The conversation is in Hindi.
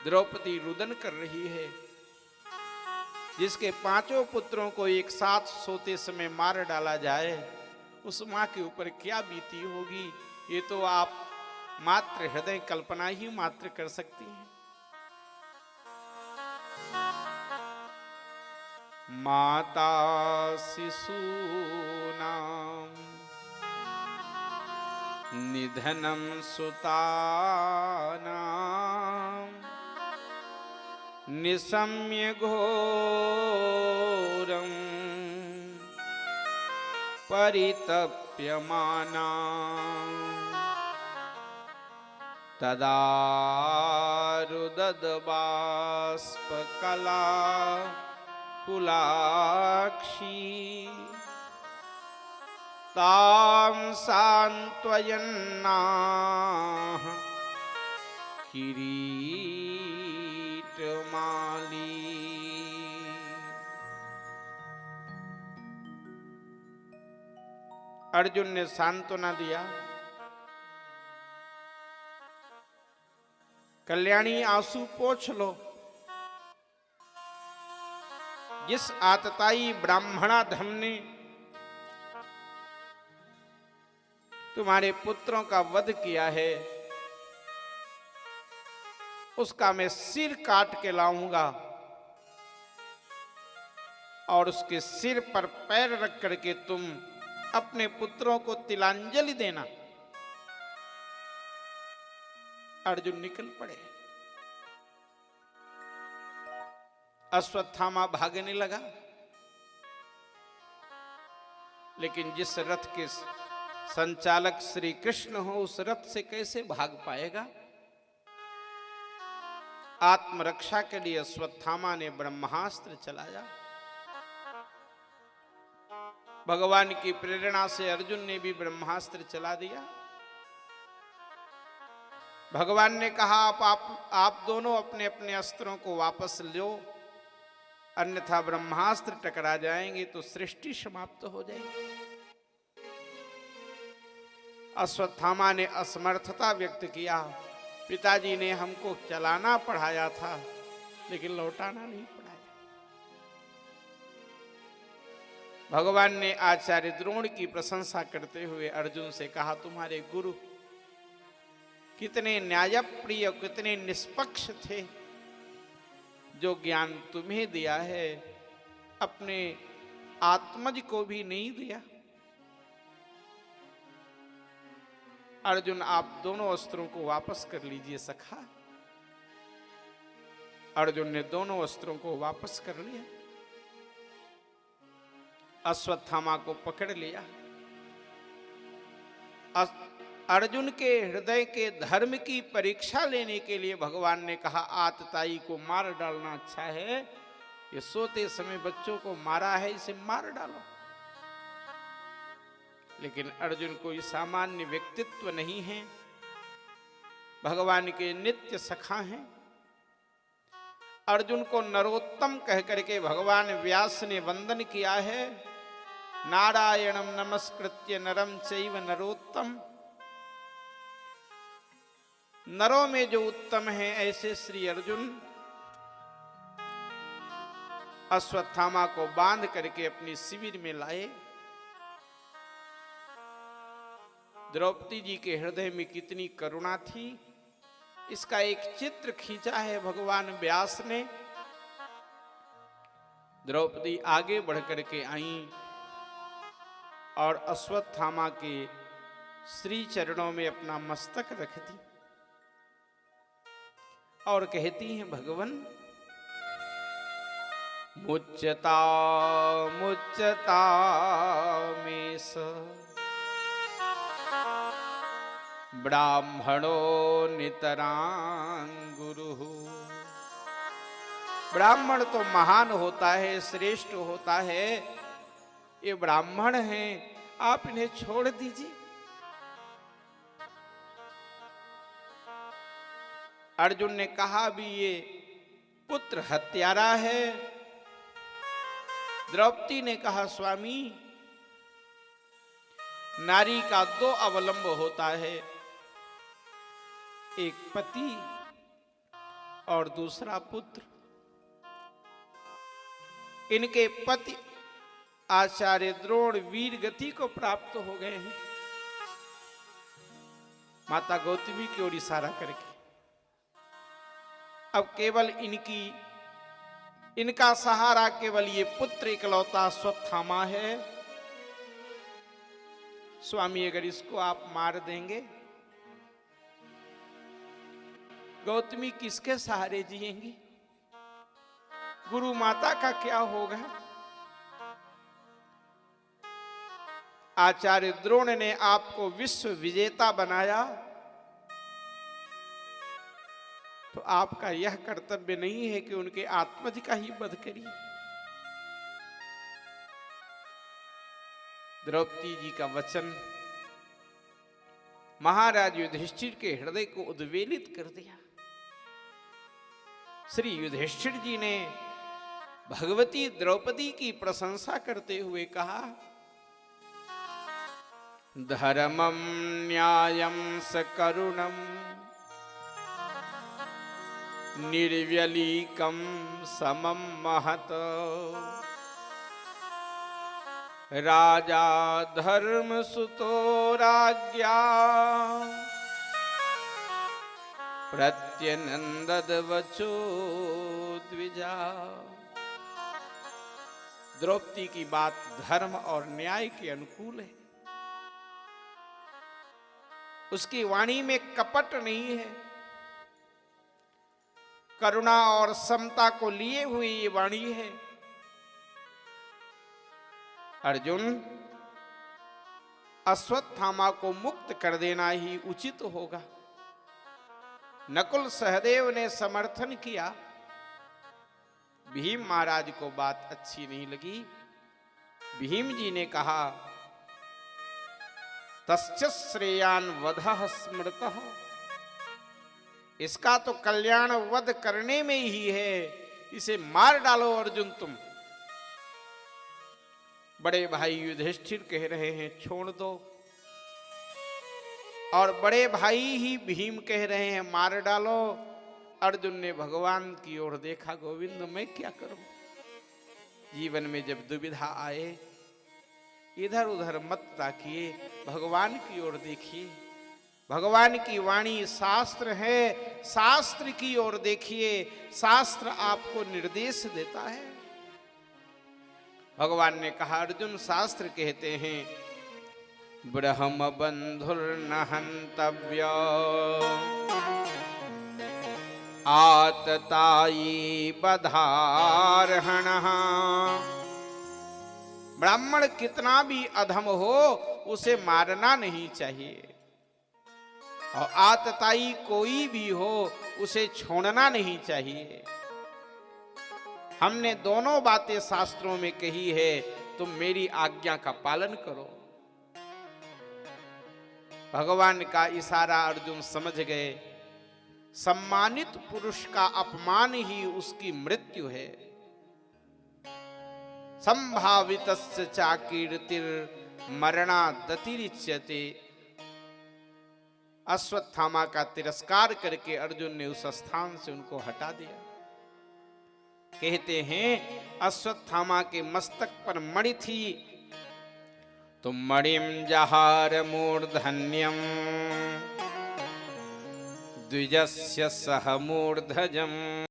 द्रौपदी रुदन कर रही है। जिसके 5 पुत्रों को एक साथ सोते समय मार डाला जाए, उस मां के ऊपर क्या बीती होगी, ये तो आप मात्र हृदय कल्पना ही मात्र कर सकती हैं। माता शिशूनां निधनं सुतानां निशम्य घोरं परितप्यमाना तदा रुदद्बाष्पकला कुलाक्षी तां सान्त्वयन्नाह किरीटमाली। अर्जुन ने सांत्वना दिया, कल्याणी आंसू पोंछ लो। जिस आतताई ब्राह्मणाधम ने तुम्हारे पुत्रों का वध किया है, उसका मैं सिर काट के लाऊंगा और उसके सिर पर पैर रख करके तुम अपने पुत्रों को तिलांजलि देना। अर्जुन निकल पड़े। अश्वत्थामा भागने लगा, लेकिन जिस रथ के संचालक श्री कृष्ण हो, उस रथ से कैसे भाग पाएगा। आत्मरक्षा के लिए अश्वत्थामा ने ब्रह्मास्त्र चलाया। भगवान की प्रेरणा से अर्जुन ने भी ब्रह्मास्त्र चला दिया। भगवान ने कहा, आप दोनों अपने अपने अस्त्रों को वापस लो, अन्यथा ब्रह्मास्त्र टकरा जाएंगे तो सृष्टि समाप्त हो जाएगी। अश्वत्थामा ने असमर्थता व्यक्त किया, पिताजी ने हमको चलाना पढ़ाया था, लेकिन लौटाना नहीं पढ़ाया। भगवान ने आचार्य द्रोण की प्रशंसा करते हुए अर्जुन से कहा, तुम्हारे गुरु कितने न्यायप्रिय, कितने निष्पक्ष थे। जो ज्ञान तुम्हें दिया है, अपने आत्मज को भी नहीं दिया। अर्जुन, आप दोनों अस्त्रों को वापस कर लीजिए सखा। अर्जुन ने दोनों अस्त्रों को वापस कर लिया, अश्वत्थामा को पकड़ लिया। अर्जुन के हृदय के धर्म की परीक्षा लेने के लिए भगवान ने कहा, आतताई को मार डालना अच्छा है, ये सोते समय बच्चों को मारा है, इसे मार डालो। लेकिन अर्जुन कोई सामान्य व्यक्तित्व नहीं है, भगवान के नित्य सखा हैं। अर्जुन को नरोत्तम कह करके भगवान व्यास ने वंदन किया है। नारायणं नमस्कृत्य नरं चैव नरोत्तम। नरों में जो उत्तम है, ऐसे श्री अर्जुन अश्वत्थामा को बांध करके अपनी शिविर में लाए। द्रौपदी जी के हृदय में कितनी करुणा थी, इसका एक चित्र खींचा है भगवान व्यास ने। द्रौपदी आगे बढ़ करके आई और अश्वत्थामा के श्री चरणों में अपना मस्तक रख दी और कहती हैं, भगवन मुच्यता मुच्यता मेष ब्राह्मणो नितरां गुरुः। ब्राह्मण तो महान होता है, श्रेष्ठ होता है, ये ब्राह्मण हैं, आप इन्हें छोड़ दीजिए। अर्जुन ने कहा, भी ये पुत्र हत्यारा है। द्रौपदी ने कहा, स्वामी नारी का 2 अवलंब होता है, एक पति और दूसरा पुत्र। इनके पति आचार्य द्रोण वीर गति को प्राप्त हो गए हैं। माता गौतमी की ओर इशारा करके अब केवल इनका सहारा केवल ये पुत्र इकलौता अश्वत्थामा है। स्वामी अगर इसको आप मार देंगे, गौतमी किसके सहारे जिएंगी? गुरु माता का क्या होगा? आचार्य द्रोण ने आपको विश्व विजेता बनाया, तो आपका यह कर्तव्य नहीं है कि उनके आत्मज का ही वध करिए। द्रौपदी जी का वचन महाराज युधिष्ठिर के हृदय को उद्वेलित कर दिया। श्री युधिष्ठिर जी ने भगवती द्रौपदी की प्रशंसा करते हुए कहा, धर्मं न्यायं सकरुणं निर्व्यलीकं समं महत राजा धर्मसुतो राज्ञा प्रत्यनंदद वचो द्विजा। द्रौपदी की बात धर्म और न्याय के अनुकूल है। उसकी वाणी में कपट नहीं है। करुणा और समता को लिए हुई ये वाणी है। अर्जुन, अश्वत्थामा को मुक्त कर देना ही उचित होगा। नकुल सहदेव ने समर्थन किया। भीम महाराज को बात अच्छी नहीं लगी। भीम जी ने कहा, तस्य श्रेयान वधः स्मृतः, इसका तो कल्याण वध करने में ही है, इसे मार डालो अर्जुन तुम। बड़े भाई युधिष्ठिर कह रहे हैं छोड़ दो, और बड़े भाई ही भीम कह रहे हैं मार डालो। अर्जुन ने भगवान की ओर देखा, गोविंद मैं क्या करूं? जीवन में जब दुविधा आए इधर उधर मत ताकिए, भगवान की ओर देखिए। भगवान की वाणी शास्त्र है, शास्त्र की ओर देखिए। शास्त्र आपको निर्देश देता है। भगवान ने कहा, अर्जुन शास्त्र कहते हैं ब्रह्म बंधुर्न हन्तव्य आततायी बधार्हणः। ब्राह्मण कितना भी अधम हो उसे मारना नहीं चाहिए, और आतताई कोई भी हो उसे छोड़ना नहीं चाहिए। हमने दोनों बातें शास्त्रों में कही है, तुम मेरी आज्ञा का पालन करो। भगवान का इशारा अर्जुन समझ गए। सम्मानित पुरुष का अपमान ही उसकी मृत्यु है। संभावितस्य चाकीर्तिर मरणादतिरिच्यते। अश्वत्थामा का तिरस्कार करके अर्जुन ने उस स्थान से उनको हटा दिया। कहते हैं अश्वत्थामा के मस्तक पर मणि थी, तो मणिम जहार मूर्धन्यम द्विजस्य सह मूर्धजम।